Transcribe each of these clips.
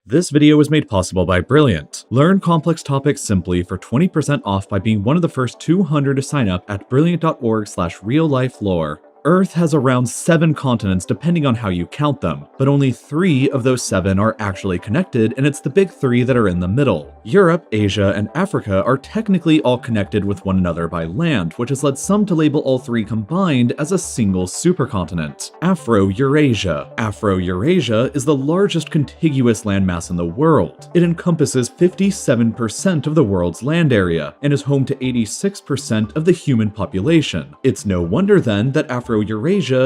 This video was made possible by Brilliant. Learn complex topics simply for 20% off by being one of the first 200 to sign up at brilliant.org/RealLifeLore. Earth has around 7 continents depending on how you count them, but only 3 of those 7 are actually connected, and it's the big 3 that are in the middle. Europe, Asia, and Africa are technically all connected with one another by land, which has led some to label all 3 combined as a single supercontinent, Afro-Eurasia. Afro-Eurasia is the largest contiguous landmass in the world. It encompasses 57% of the world's land area, and is home to 86% of the human population. It's no wonder then that Afro-Eurasia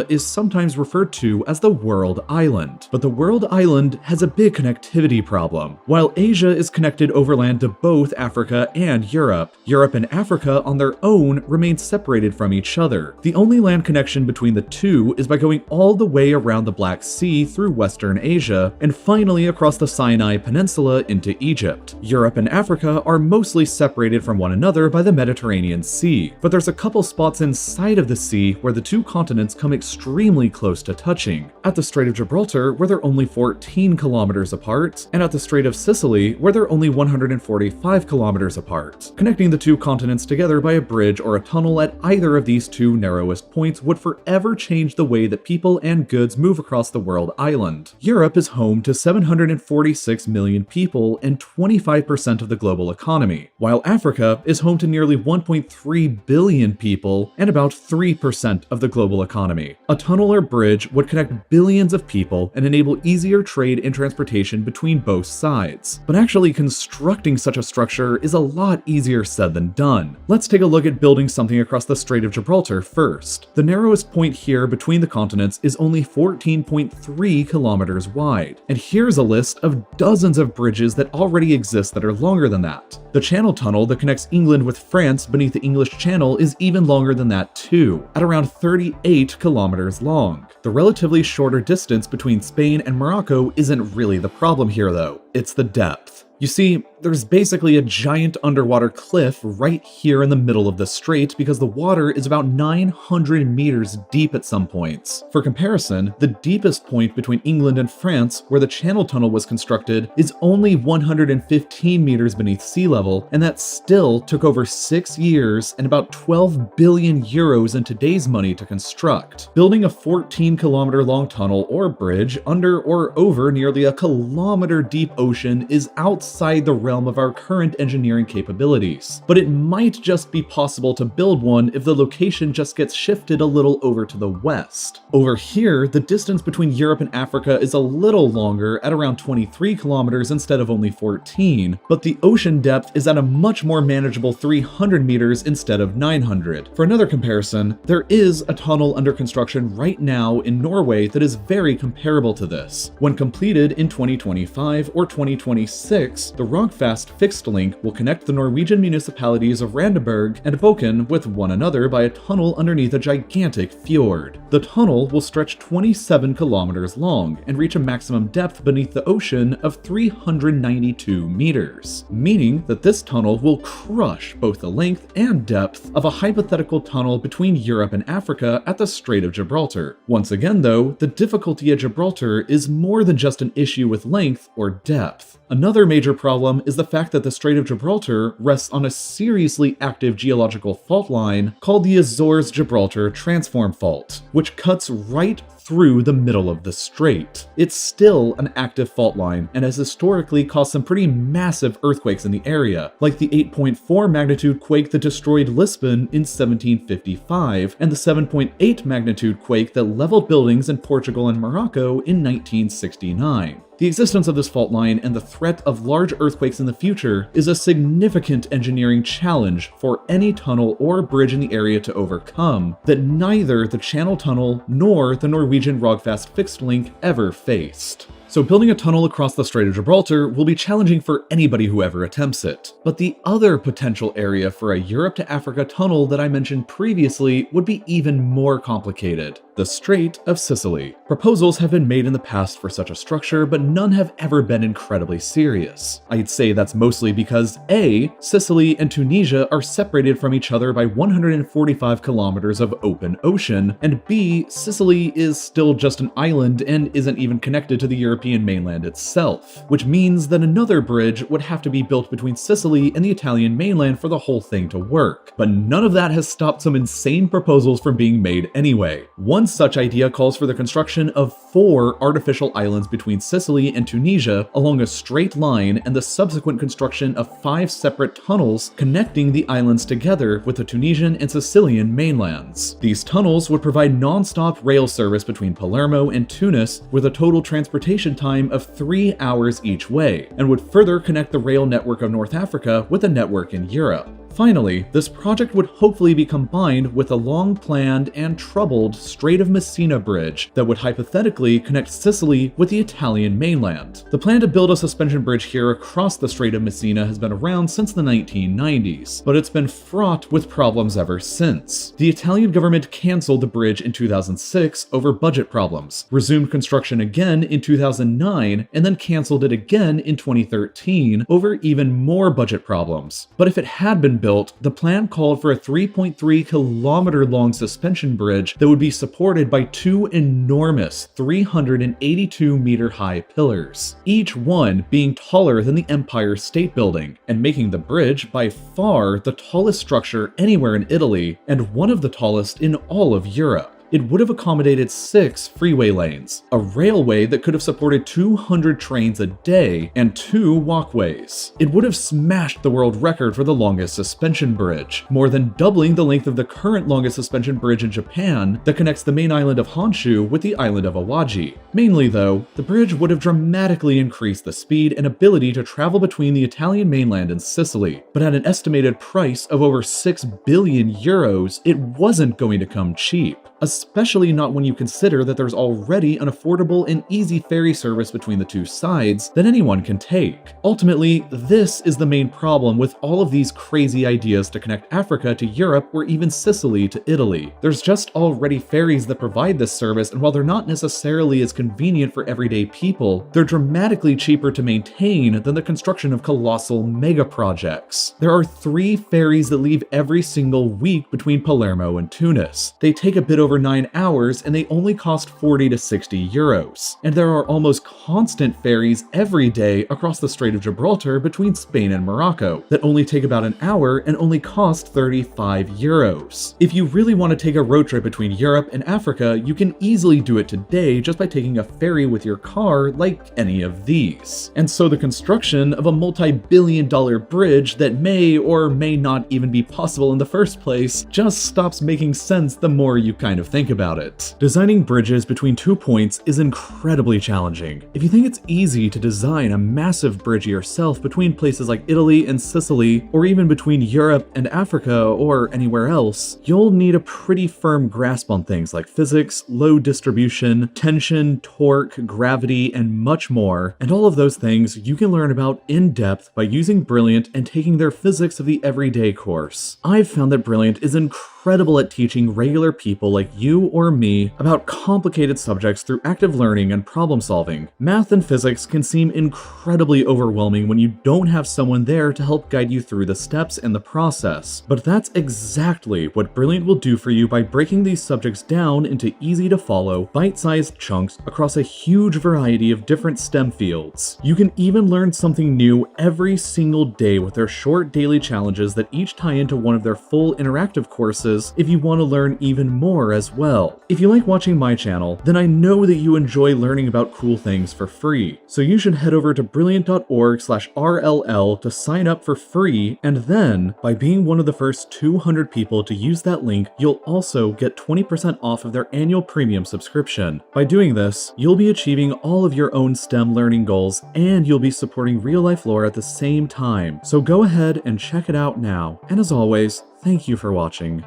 is sometimes referred to as the World Island. But the World Island has a big connectivity problem. While Asia is connected overland to both Africa and Europe, Europe and Africa on their own remain separated from each other. The only land connection between the two is by going all the way around the Black Sea through Western Asia, and finally across the Sinai Peninsula into Egypt. Europe and Africa are mostly separated from one another by the Mediterranean Sea, but there's a couple spots inside of the sea where the two continents come extremely close to touching. At the Strait of Gibraltar, where they're only 14 kilometers apart, and at the Strait of Sicily, where they're only 145 kilometers apart. Connecting the two continents together by a bridge or a tunnel at either of these two narrowest points would forever change the way that people and goods move across the world island. Europe is home to 746 million people and 25% of the global economy, while Africa is home to nearly 1.3 billion people and about 3% of the global economy. A tunnel or bridge would connect billions of people and enable easier trade and transportation between both sides. But actually constructing such a structure is a lot easier said than done. Let's take a look at building something across the Strait of Gibraltar first. The narrowest point here between the continents is only 14.3 kilometers wide. And here's a list of dozens of bridges that already exist that are longer than that. The Channel Tunnel that connects England with France beneath the English Channel is even longer than that too, at around 38 kilometers long. The relatively shorter distance between Spain and Morocco isn't really the problem here though, it's the depth. You see, there's basically a giant underwater cliff right here in the middle of the strait because the water is about 900 meters deep at some points. For comparison, the deepest point between England and France, where the Channel Tunnel was constructed, is only 115 meters beneath sea level, and that still took over 6 years and about 12 billion euros in today's money to construct. Building a 14-kilometer long tunnel or bridge under or over nearly a kilometer deep ocean is outside the realm of our current engineering capabilities, but it might just be possible to build one if the location just gets shifted a little over to the west. Over here, the distance between Europe and Africa is a little longer at around 23 kilometers instead of only 14, but the ocean depth is at a much more manageable 300 meters instead of 900. For another comparison, there is a tunnel under construction right now in Norway that is very comparable to this. When completed in 2025 or 2026, the Rogfast fixed link will connect the Norwegian municipalities of Randaberg and Boken with one another by a tunnel underneath a gigantic fjord. The tunnel will stretch 27 kilometers long and reach a maximum depth beneath the ocean of 392 meters, meaning that this tunnel will crush both the length and depth of a hypothetical tunnel between Europe and Africa at the Strait of Gibraltar. Once again though, the difficulty at Gibraltar is more than just an issue with length or depth. Another major problem is the fact that the Strait of Gibraltar rests on a seriously active geological fault line called the Azores-Gibraltar Transform Fault, which cuts right through the middle of the strait. It's still an active fault line and has historically caused some pretty massive earthquakes in the area, like the 8.4 magnitude quake that destroyed Lisbon in 1755 and the 7.8 magnitude quake that leveled buildings in Portugal and Morocco in 1969. The existence of this fault line and the threat of large earthquakes in the future is a significant engineering challenge for any tunnel or bridge in the area to overcome that neither the Channel Tunnel nor the Norwegian Rogfast fixed link ever faced. So building a tunnel across the Strait of Gibraltar will be challenging for anybody who ever attempts it. But the other potential area for a Europe to Africa tunnel that I mentioned previously would be even more complicated. the Strait of Sicily. Proposals have been made in the past for such a structure, but none have ever been incredibly serious. I'd say that's mostly because A, Sicily and Tunisia are separated from each other by 145 kilometers of open ocean, and B, Sicily is still just an island and isn't even connected to the European mainland itself, which means that another bridge would have to be built between Sicily and the Italian mainland for the whole thing to work. But none of that has stopped some insane proposals from being made anyway. One such idea calls for the construction of 4 artificial islands between Sicily and Tunisia along a straight line, and the subsequent construction of 5 separate tunnels connecting the islands together with the Tunisian and Sicilian mainlands. These tunnels would provide non-stop rail service between Palermo and Tunis with a total transportation time of 3 hours each way, and would further connect the rail network of North Africa with a network in Europe. Finally, this project would hopefully be combined with a long-planned and troubled Strait of Messina bridge that would hypothetically connect Sicily with the Italian mainland. The plan to build a suspension bridge here across the Strait of Messina has been around since the 1990s, but it's been fraught with problems ever since. The Italian government canceled the bridge in 2006 over budget problems, resumed construction again in 2009, and then canceled it again in 2013 over even more budget problems. But if it had been built, the plan called for a 3.3 kilometer long suspension bridge that would be supported by 2 enormous 382 meter high pillars, each one being taller than the Empire State Building, and making the bridge by far the tallest structure anywhere in Italy and one of the tallest in all of Europe. It would have accommodated 6 freeway lanes, a railway that could have supported 200 trains a day, and 2 walkways. It would have smashed the world record for the longest suspension bridge, more than doubling the length of the current longest suspension bridge in Japan that connects the main island of Honshu with the island of Awaji. Mainly though, the bridge would have dramatically increased the speed and ability to travel between the Italian mainland and Sicily, but at an estimated price of over 6 billion euros, it wasn't going to come cheap. Especially not when you consider that there's already an affordable and easy ferry service between the two sides that anyone can take. Ultimately, this is the main problem with all of these crazy ideas to connect Africa to Europe or even Sicily to Italy. There's just already ferries that provide this service, and while they're not necessarily as convenient for everyday people, they're dramatically cheaper to maintain than the construction of colossal mega projects. There are 3 ferries that leave every single week between Palermo and Tunis. They take a bit over 9 hours, and they only cost 40 to 60 euros. And there are almost constant ferries every day across the Strait of Gibraltar between Spain and Morocco that only take about an hour and only cost 35 euros. If you really want to take a road trip between Europe and Africa, you can easily do it today just by taking a ferry with your car like any of these. And so the construction of a multi-billion-dollar bridge that may or may not even be possible in the first place just stops making sense the more you kind of think about it. Designing bridges between 2 points is incredibly challenging. If you think it's easy to design a massive bridge yourself between places like Italy and Sicily, or even between Europe and Africa or anywhere else, you'll need a pretty firm grasp on things like physics, load distribution, tension, torque, gravity, and much more. And all of those things you can learn about in depth by using Brilliant and taking their Physics of the Everyday course. I've found that Brilliant is incredible at teaching regular people like you or me about complicated subjects through active learning and problem solving. Math and physics can seem incredibly overwhelming when you don't have someone there to help guide you through the steps and the process, but that's exactly what Brilliant will do for you by breaking these subjects down into easy to follow, bite-sized chunks across a huge variety of different STEM fields. You can even learn something new every single day with their short daily challenges that each tie into one of their full interactive courses if you want to learn even more as well. If you like watching my channel, then I know that you enjoy learning about cool things for free. So you should head over to brilliant.org/RLL to sign up for free, and then, by being one of the first 200 people to use that link, you'll also get 20% off of their annual premium subscription. By doing this, you'll be achieving all of your own STEM learning goals, and you'll be supporting RealLifeLore at the same time. So go ahead and check it out now. And as always, thank you for watching.